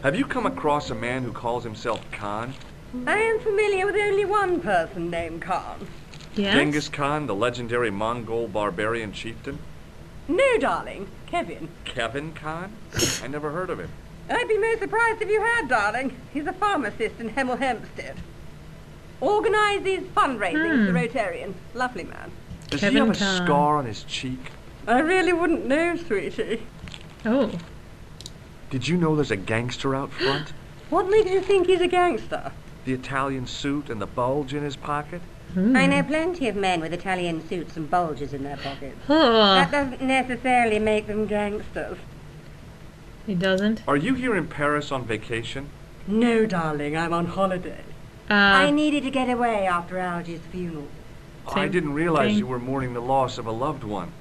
Have you come across a man who calls himself Khan? I am familiar with only one person named Khan. Yes? Genghis Khan, the legendary Mongol barbarian chieftain? No, darling. Kevin. Kevin Khan? I never heard of him. I'd be most surprised if you had, darling. He's a pharmacist in Hemel Hempstead. Organizes fundraising for the Rotarian. Lovely man. Does Kevin he have a Khan. scar on his cheek? I really wouldn't know, sweetie. Oh. Did you know there's a gangster out front? What makes you think he's a gangster? The Italian suit and the bulge in his pocket? I know plenty of men with Italian suits and bulges in their pockets. Oh. That doesn't necessarily make them gangsters. He doesn't? Are you here in Paris on vacation? No, darling, I'm on holiday. I needed to get away after Algy's funeral. I Same didn't realize thing. you were mourning the loss of a loved one.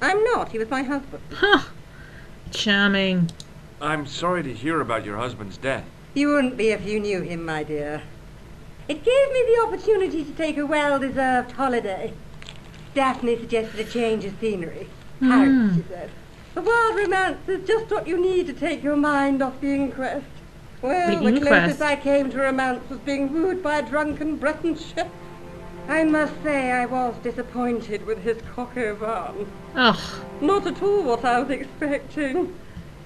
I'm not. He was my husband. Huh. Charming. I'm sorry to hear about your husband's death. You wouldn't be if you knew him, my dear. It gave me the opportunity to take a well-deserved holiday. Daphne suggested a change of scenery. Paris, she said. The wild romance is just what you need to take your mind off the inquest. Well, the closest I came to romance was being wooed by a drunken Breton chef. I must say I was disappointed with his coq au vin. Oh. Not at all what I was expecting.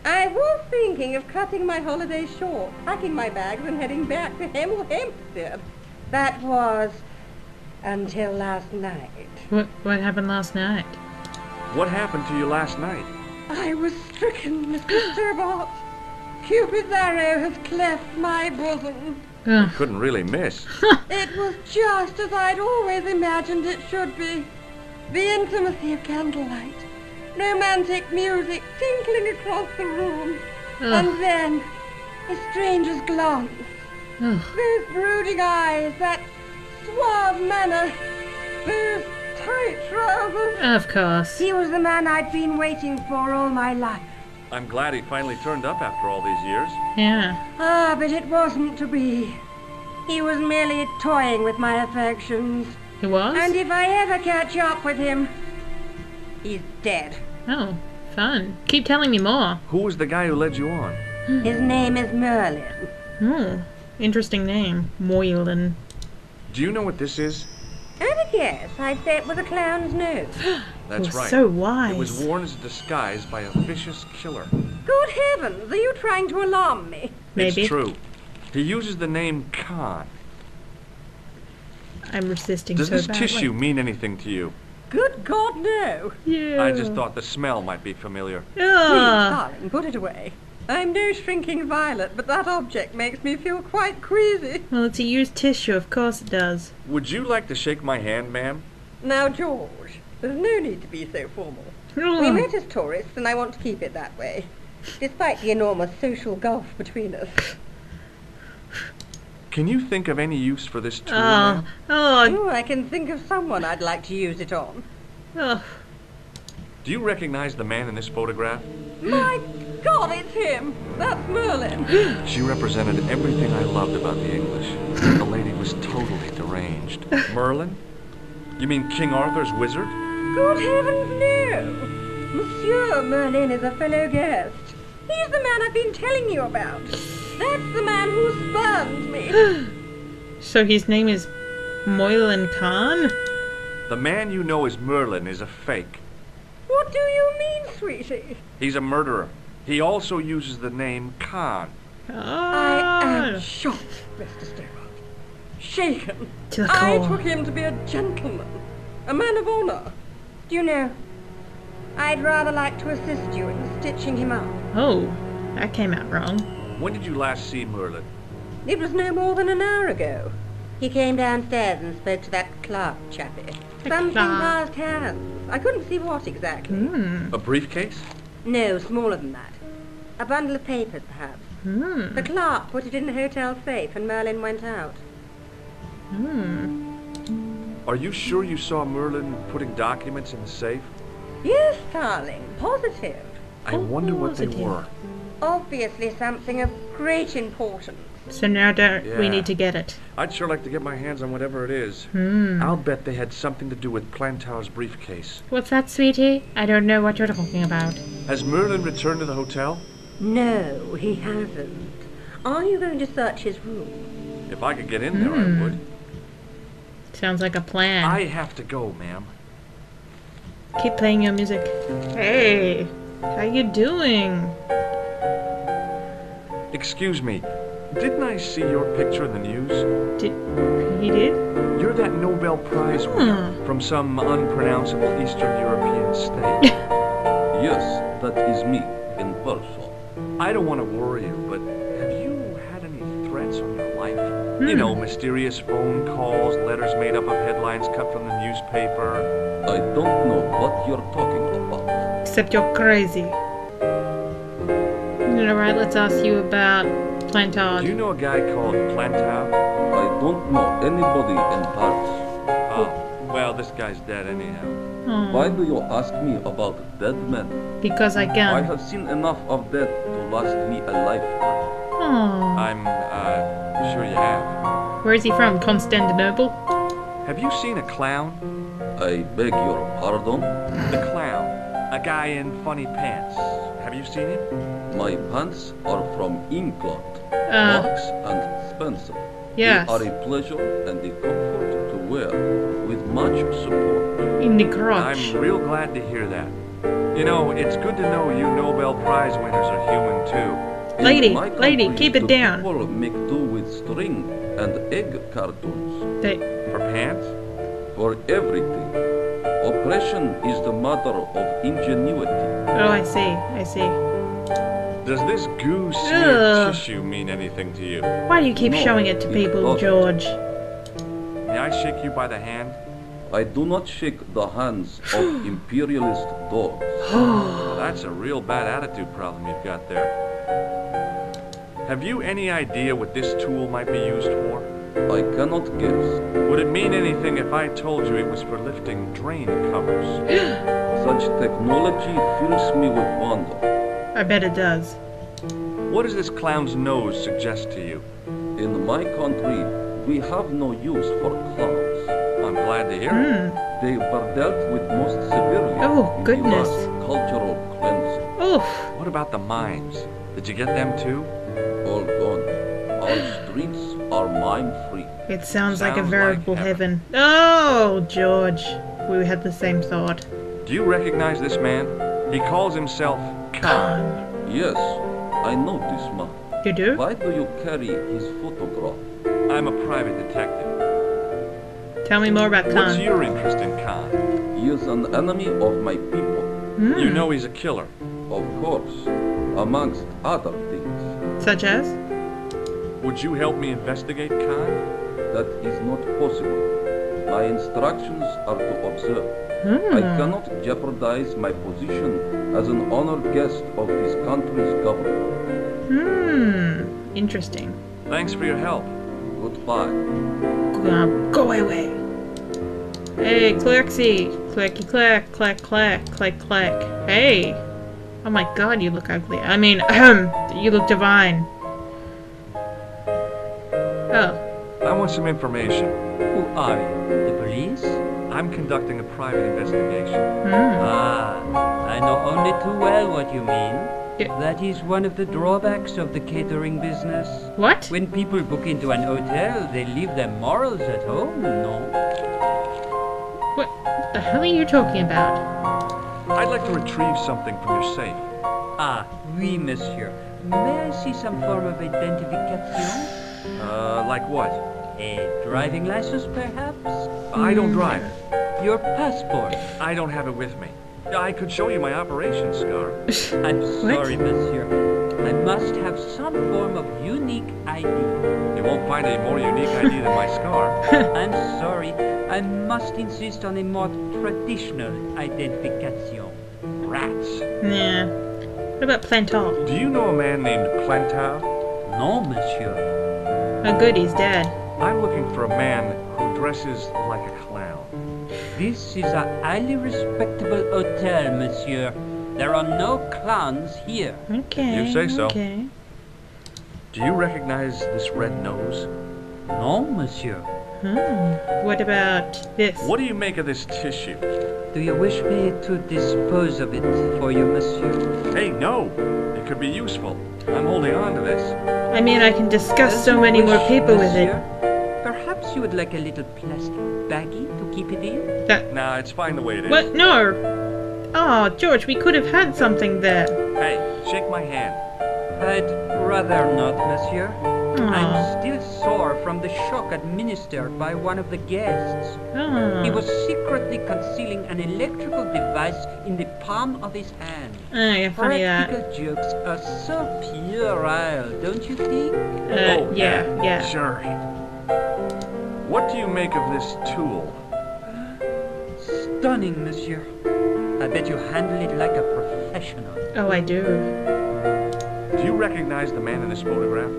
I was thinking of cutting my holiday short, packing my bags and heading back to Hemel Hempstead. That was until last night. What happened last night? What happened to you last night? I was stricken, Mr. Sturbart. Cupid's arrow has cleft my bosom. You couldn't really miss. It was just as I'd always imagined it should be. The intimacy of candlelight, romantic music tinkling across the room, and then a stranger's glance. Those brooding eyes, that suave manner, those tight trousers. Of course. He was the man I'd been waiting for all my life. I'm glad he finally turned up after all these years. Yeah. Ah, but it wasn't to be. He was merely toying with my affections. He was? And if I ever catch up with him, he's dead. Oh, fun. Keep telling me more. Who was the guy who led you on? His name is Merlin. Oh, interesting name. Moylan. Do you know what this is? At a guess, I'd say it was a clown's nose. That's You're right. so wise. It was worn as a disguise by a vicious killer. Good heavens, are you trying to alarm me? Maybe. It's true. He uses the name Khan. I'm resisting Does so this badly. tissue mean anything to you? Good God, no. Yeah. I just thought the smell might be familiar. Please, darling, put it away. I'm no shrinking violet, but that object makes me feel quite queasy. Well, it's a used tissue, of course it does. Would you like to shake my hand, ma'am? Now, George, there's no need to be so formal. We met as tourists, and I want to keep it that way, despite the enormous social gulf between us. Can you think of any use for this tool, Oh, ma'am? Oh, I can think of someone I'd like to use it on. oh. Do you recognize the man in this photograph? My God, it's him! That's Merlin! She represented everything I loved about the English. The lady was totally deranged. Merlin? You mean King Arthur's wizard? Good heavens, no! Monsieur Merlin is a fellow guest. He's the man I've been telling you about. That's the man who spurned me. So his name is Moylan Khan? The man you know as Merlin is a fake. What do you mean, sweetie? He's a murderer. He also uses the name Khan. I am Oh. shocked, Mr. Stewart. Shaken. To the I core. took him to be a gentleman, a man of honor. Do you know, I'd rather like to assist you in stitching him up. Oh, that came out wrong. When did you last see Merlin? It was no more than an hour ago. He came downstairs and spoke to that Clark chappie. Something Clark. passed hands. I couldn't see what exactly. A briefcase? No, smaller than that. A bundle of papers, perhaps. The clerk put it in the hotel safe and Merlin went out. Are you sure you saw Merlin putting documents in the safe? Yes, darling, positive. I wonder what they Positive. were. Obviously something of great importance. So now we Yeah. need to get it. I'd sure like to get my hands on whatever it is. I'll bet they had something to do with Plantow's briefcase. What's that, sweetie? I don't know what you're talking about. Has Merlin returned to the hotel? No, he hasn't. Are you going to search his room? If I could get in there, I would. Sounds like a plan. I have to go, ma'am. Keep playing your music. Hey, how you doing? Excuse me, didn't I see your picture in the news? He did? You're that Nobel Prize winner from some unpronounceable Eastern European state. Yes, that is me, in person. I don't want to worry you, but have you had any threats on your life? You know, mysterious phone calls, letters made up of headlines cut from the newspaper. I don't know what you're talking about. Except you're crazy. Alright, let's ask you about Plantard. Do you know a guy called Plantav? I don't know anybody in Paris. Oh, well, this guy's dead anyhow. Why do you ask me about dead men? Because I I can. have seen enough of dead to last me a lifetime. Oh. I'm, sure you have. Where is he from? Constantinople? Have you seen a clown? I beg your pardon? The clown. A guy in funny pants. Have you seen him? My pants are from England, Uh, Marks and Spencer. yes. They are a pleasure and a comfort to wear, with much support. In the crotch. I'm real glad to hear that. You know, it's good to know you Nobel Prize winners are human too. In Lady, my lady, country, keep it the down. People make do with string and egg cartoons They, For pants? for everything. Oppression is the mother of ingenuity. oh, I see. Does this goo-smeared Ugh. tissue mean anything to you? Why do you keep No, showing it to it people, doesn't. George? May I shake you by the hand? I do not shake the hands of imperialist dogs. Well, that's a real bad attitude problem you've got there. Have you any idea what this tool might be used for? I cannot guess. Would it mean anything if I told you it was for lifting drain covers? Such technology fills me with wonder. I bet it does. What does this clown's nose suggest to you? In my country, we have no use for clowns. I'm glad to hear it. They were dealt with most severely Oh, in goodness. the last cultural cleansing. Oof. What about the mimes? Did you get them too? All gone. Our streets are mime-free. It sounds like a Sounds veritable like heaven. Oh, George. We had the same thought. Do you recognize this man? He calls himself Khan. Yes, I know this man. You do? Why do you carry his photograph? I'm a private detective. Tell me more about What's Khan. your interest in Khan? He is an enemy of my people. You know he's a killer. Of course, amongst other things. Such as? Would you help me investigate Khan? That is not possible. My instructions are to observe. I cannot jeopardize my position as an honored guest of this country's government. Interesting. Thanks for your help. Goodbye. Go away. Hey, Clerksy. Clacky clack, clack clack, clack clack. Hey. Oh my god, you look ugly. I mean, you look divine. Oh. I want some information. Who are you? The police? I'm conducting a private investigation. Ah, I know only too well what you mean. Yeah. That is one of the drawbacks of the catering business. What? When people book into an hotel, they leave their morals at home, no? What the hell are you talking about? I'd like to retrieve something from your safe. Ah, oui, monsieur. May I see some form of identification? Like what? A driving license, perhaps? I don't drive. Your passport? I don't have it with me. I could show you my operation scar. I'm sorry, monsieur. I must have some form of unique ID. You won't find any more unique ID than my scar. I'm sorry. I must insist on a more traditional identification. Rats. Yeah. What about Plantar? Do you know a man named Plantav? No, monsieur. Oh good, he's dead. I'm looking for a man who dresses like a clown. This is a highly respectable hotel, monsieur. There are no clowns here. Okay. You say so. Okay. Do you recognize this red nose? No, monsieur. What about this? What do you make of this tissue? Do you wish me to dispose of it for you, monsieur? Hey, no! It could be useful. I'm holding on to this. I mean, I can discuss As so you many more wish, people with it. monsieur. Perhaps you would like a little plastic baggie to keep it in? That. Nah, it's fine the way it is. What? No! Oh, George, we could have had something there. Hey, shake my hand. I'd rather not, monsieur. Aw. I'm still sore from the shock administered by one of the guests. He was secretly concealing an electrical device in the palm of his hand. Oh, yeah, funny that. Practical jokes are so puerile, don't you think? Yeah. Sure. What do you make of this tool? Stunning, monsieur. I bet you handle it like a professional. Oh, I do. Do you recognize the man in this photograph?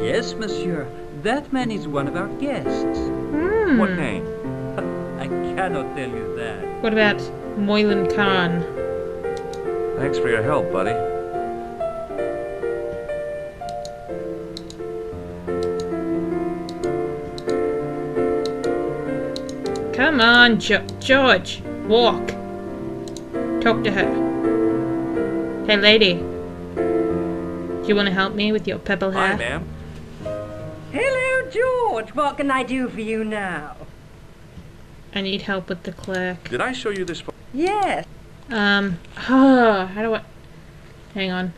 Yes, monsieur. That man is one of our guests. What name? I cannot tell you that. What about Moylan Khan? Thanks for your help, buddy. Come on, George. Walk. Talk to her. Hey, lady. Do you want to help me with your purple hair? Hi, ma'am. Hello, George. What can I do for you now? I need help with the clerk. Did I show you this Yes. How do I... Hang on.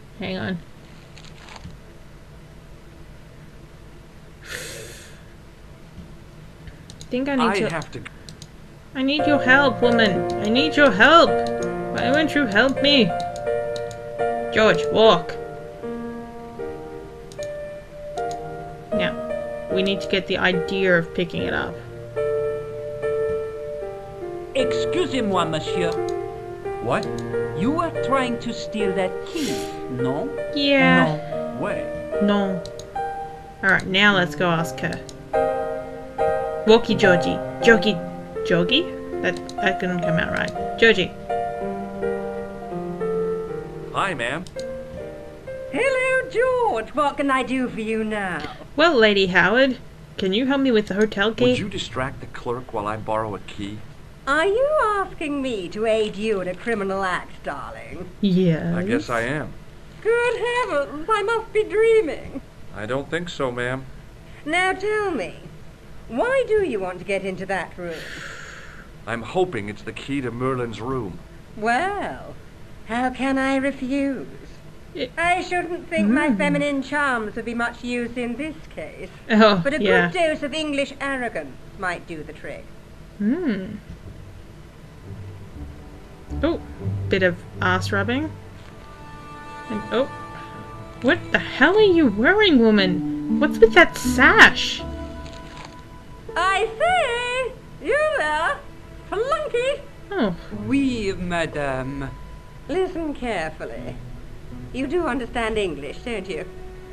Think I need to... have to... I need your help, woman. I need your help. Why won't you help me? George, walk. Now, we need to get the idea of picking it up. Excusez-moi, monsieur. What? You were trying to steal that key, no? Yeah. No way. No. Alright, now let's go ask her. Walkie Georgie. Jogie? That couldn't come out right. Georgie. Hi, ma'am. Hello, George. What can I do for you now? Well, Lady Howard, can you help me with the hotel key? Would you distract the clerk while I borrow a key? Are you asking me to aid you in a criminal act, darling? Yeah. I guess I am. Good heavens, I must be dreaming. I don't think so, ma'am. Now tell me, why do you want to get into that room? I'm hoping it's the key to Merlin's room. Well, how can I refuse? It- I shouldn't think my feminine charms would be much use in this case. Oh, But a yeah. good dose of English arrogance might do the trick. Oh, bit of ass rubbing. And oh, what the hell are you wearing, woman? What's with that sash? I say! You there! Flunky! Oh, Oui, madame. Listen carefully. You do understand English, don't you?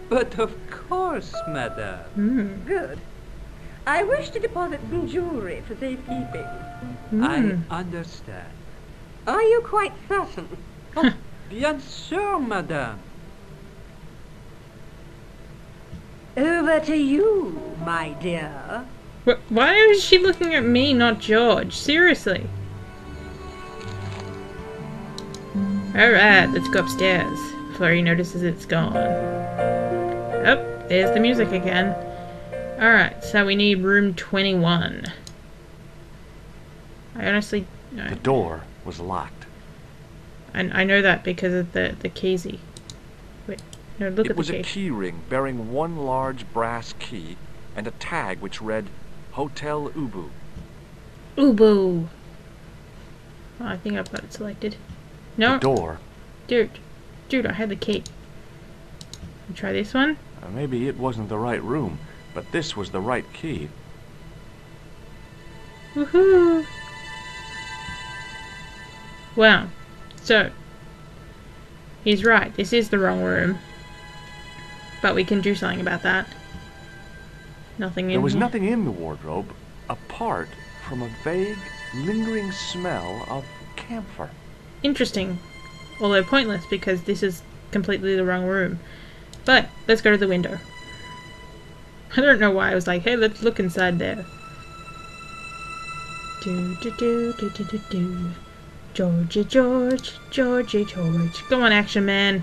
But of course, madame. Good. I wish to deposit some jewelry for safekeeping. I understand. Are you quite certain? Oh, bien sûr, madame. Over to you, my dear. why is she looking at me, not George? Seriously. Alright, let's go upstairs before he notices it's gone. Oh, there's the music again. Alright, so we need room 21. I honestly... No. The door was locked. And I know that because of the keysy. Wait, no, look It at was the a key. key ring bearing one large brass key and a tag which read Hotel Ubu. Ubu. Oh, I think I've got it selected. No, The door. dude, I had the key. Try this one. Maybe it wasn't the right room, but this was the right key. Woohoo! Wow. So, he's right. This is the wrong room. But we can do something about that. Nothing in There was here. nothing in the wardrobe apart from a vague, lingering smell of camphor. Interesting. Although pointless because this is completely the wrong room. But, let's go to the window. I don't know why I was like, hey, let's look inside there. Do do do do do do do. Georgie George, Georgie George. Go on, Action Man.